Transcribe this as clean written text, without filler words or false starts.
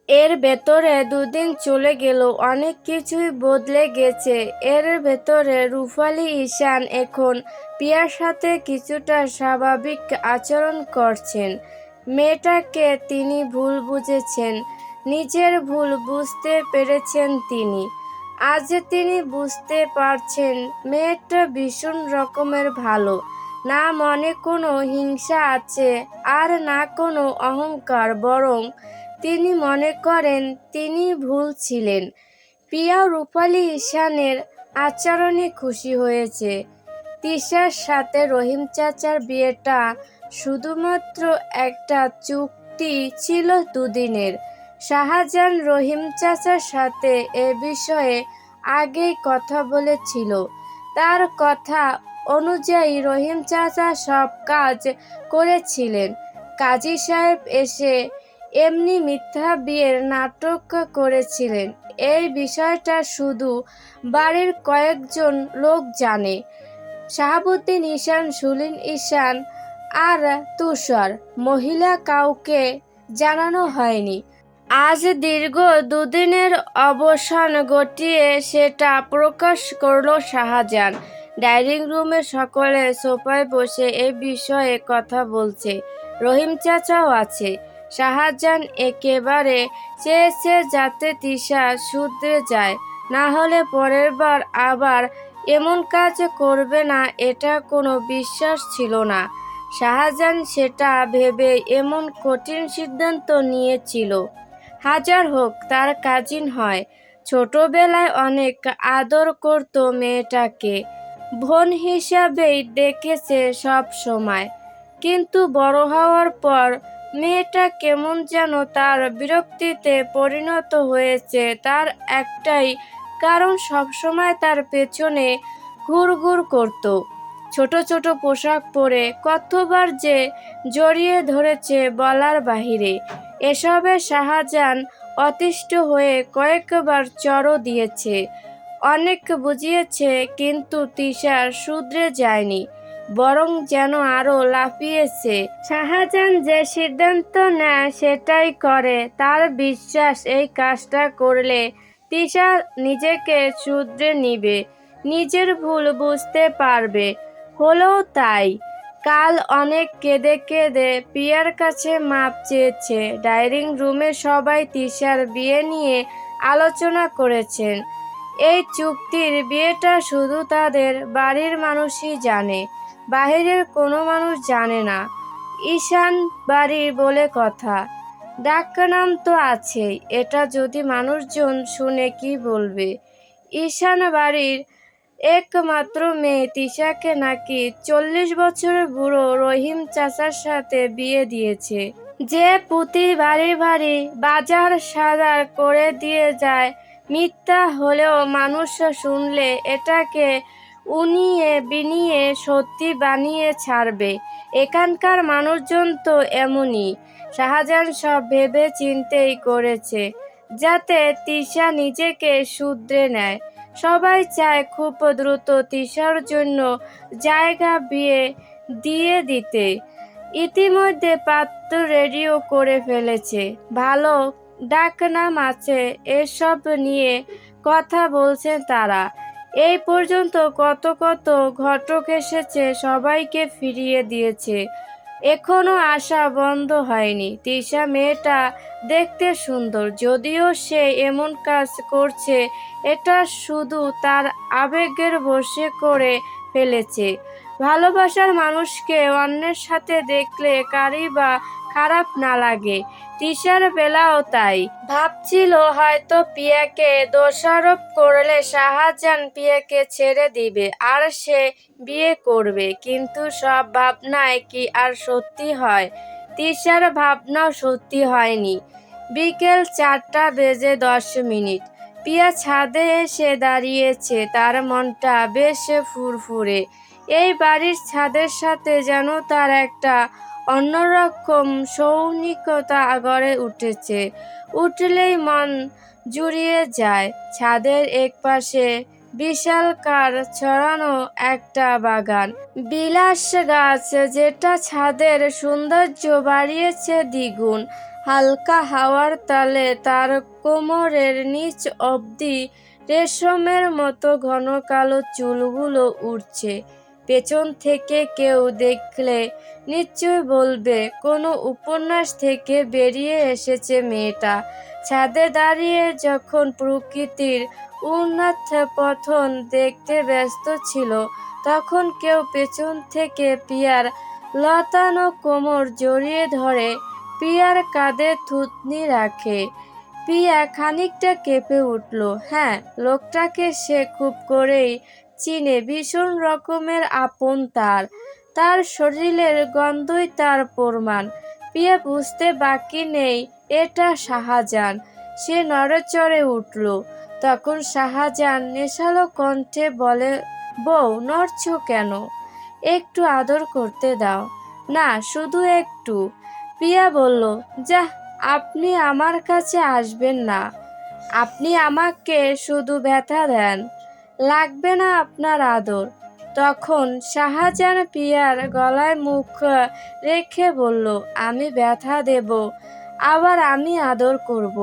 এর ভেতরে দুদিন চলে গেল, অনেক কিছুই বদলে গেছে। এর ভেতরে রূপালী ঈশান এখন পিয়ার সাথে কিছুটা স্বাভাবিক আচরণ করছেন। মেয়েটাকে তিনি ভুল বুঝেছেন, নিজের ভুল বুঝতে পেরেছেন তিনি। আজ তিনি বুঝতে পারছেন মেয়েটা ভীষণ রকমের ভালো। না মনে কোনো হিংসা আছে, আর না কোনো অহংকার, বরং তিনি মনে করেন তিনি ভুল ছিলেন। পিয়া রূপালী ঈশানের আচরণে খুশি হয়েছে। তিশার সাথে রহিম চাচার বিয়েটা শুধুমাত্র একটা চুক্তি ছিল দুদিনের। শাহজাহান রহিম চাচার সাথে এ বিষয়ে আগেই কথা বলেছিল। তার কথা অনুযায়ী রহিম চাচা সব কাজ করেছিলেন। কাজী সাহেব এসে এমনি মিথ্যা বিয়ের নাটক করেছিলেন। এই বিষয়টা শুধু বাড়ির কয়েকজন লোক জানে, শাহাবুদ্দিন ঈশান, সুলিন ঈশান আর তুষার। মহিলা কাউকে জানানো হয়নি। আজ দীর্ঘ দুদিনের অবসান ঘটিয়ে সেটা প্রকাশ করল শাহজাহান। ডাইনিং রুমে সকলে সোফায় বসে এ বিষয়ে কথা বলছে। রহিম চাচাও আছে। শাহজাহান একেবারে চেয়েছে যাতে তিশা শুধরে যায়, না হলে পরের বার আবার এমন কাজ করবে না, এটা কোনো বিশ্বাস ছিল না। শাহজাহান সেটা ভেবে এমন কঠিন সিদ্ধান্ত নিয়েছিল। হাজার হোক তার কাজিন হয়, ছোটবেলায় অনেক আদর করত মেয়েটাকে, বোন হিসাবেই দেখেছে সব সময়। কিন্তু বড় হওয়ার পর মেয়েটা কেমন যেন তার বিরক্তিতে পরিণত হয়েছে। তার একটাই কারণ, সবসময় তার পেছনে ঘুরঘুর করত। ছোট ছোট পোশাক পরে কতবার যে জড়িয়ে ধরেছে বলার বাহিরে। এসবে শাহজাহান অতিষ্ঠ হয়ে কয়েকবার চড়ও দিয়েছে, অনেক বুঝিয়েছে, কিন্তু তিশা শুধরে যায়নি, বরং যেন আরো লাফিয়েছে। শাহজাহান যে সিদ্ধান্ত নেয় সেটাই করে। তার বিশ্বাস এই কাজটা করলে তিশা নিজেকে শুধরে নিবে, নিজের ভুল বুঝতে পারবে। হলেও তাই। কাল অনেক কেঁদে কেঁদে পিয়ার কাছে মাপ চেয়েছে। ডাইনিং রুমে সবাই তিশার বিয়ে নিয়ে আলোচনা করেছেন। এই চুক্তির বিয়েটা শুধু তাদের বাড়ির মানুষই জানে, বাহিরের কোনো মানুষ জানে না। ঈশান বাড়ির বলে কথা, ডাকনাম তো আছেই। এটা যদি মানুষজন শুনে কি বলবে? ঈশান বাড়ির একমাত্র মেয়ে তিশাকে নাকি 40 বছরের বুড়ো রহিম চাচার সাথে বিয়ে দিয়েছে, যে প্রতি ভারী ভারী বাজার সাজার করে দিয়ে যায়। মিথ্যা হলেও মানুষ শুনলে এটাকে উনিয়ে বিনিয়ে সত্যি বানিয়ে ছাড়বে। এখানকার মানুষজন তো এমনই। শাহজাহান সব ভেবে চিন্তেই করেছে যাতে তিশা নিজেকে শুধরে নেয়। সবাই চায় খুব দ্রুত তিশার জন্য জায়গা বিয়ে দিয়ে দিতে। ইতিমধ্যে পাত্র রেডিও করে ফেলেছে, ভালো ডাকনাম আছে, এসব নিয়ে কথা বলছেন তারা। এই পর্যন্ত কত কত ঘটক এসেছে, সবাইকে ফিরিয়ে দিয়েছে, এখনো আশা বন্ধ হয়নি। তিশা মেয়েটা দেখতে সুন্দর, যদিও সে এমন কাজ করছে এটা শুধু তার আবেগের বশে করে ফেলেছে। ভালোবাসার মানুষকে অন্যের সাথে দেখলে কারই বা খারাপ না লাগে। তিশার বেলাও তাই। ভাবছিল হয়তো পিয়াকে দোষারোপ করলে শাহজাহান পিয়াকে ছেড়ে দিবে আর সে বিয়ে করবে, কিন্তু সব ভাবনায় কি আর সত্যি হয়? তিশার ভাবনাও সত্যি হয়নি। বিকেল 4:10 পিয়া ছাদে এসে দাঁড়িয়েছে। তার মনটা বেশ ফুরফুরে। এই বাড়ির ছাদের সাথে যেন তার একটা অন্যরকম সৌনিকতা গড়ে উঠেছে। উঠলেই মন জুড়িয়ে যায়। ছাদের একপাশে বিশালকার ছড়ানো একটা বাগান, বিলাস গাছ, যেটা ছাদের সৌন্দর্য বাড়িয়েছে দ্বিগুণ। হালকা হাওয়ার তালে তার কোমরের নিচ অবধি রেশমের মতো ঘন কালো চুলগুলো উড়ছে। পেছন থেকে কেউ দেখলে নিশ্চয় বলবে কোনো উপন্যাস থেকে বেরিয়ে এসেছে মেয়েটা। ছাদে দাঁড়িয়ে যখন প্রকৃতির উন্মাদ পতন দেখতে ব্যস্ত ছিল, তখন কেউ পেছন থেকে পিয়ার লতানো কোমর জড়িয়ে ধরে পিয়ার কাঁধে থুতনি রাখে। পিয়া খানিকটা কেঁপে উঠল। হ্যাঁ, লোকটাকে সে খুব করেই চিনে, ভীষণ রকমের আপন তার। তার শরীরের গন্ধই তার প্রমাণ। পিয়া বুঝতে বাকি নেই এটা শাহজাহান। সে নড়েচড়ে উঠল। তখন শাহজাহান নেশালো কণ্ঠে বলে, বউ, নড়ছ কেন? একটু আদর করতে দাও না, শুধু একটু। পিয়া বলল, যাহ, আপনি আমার কাছে আসবেন না। আপনি আমাকে শুধু ব্যথা দেন, লাগবে না আপনার আদর। তখন শাহজাহান পিয়ার গলায় মুখ রেখে বলল, আমি ব্যথা দেব, আবার আমি আদর করব।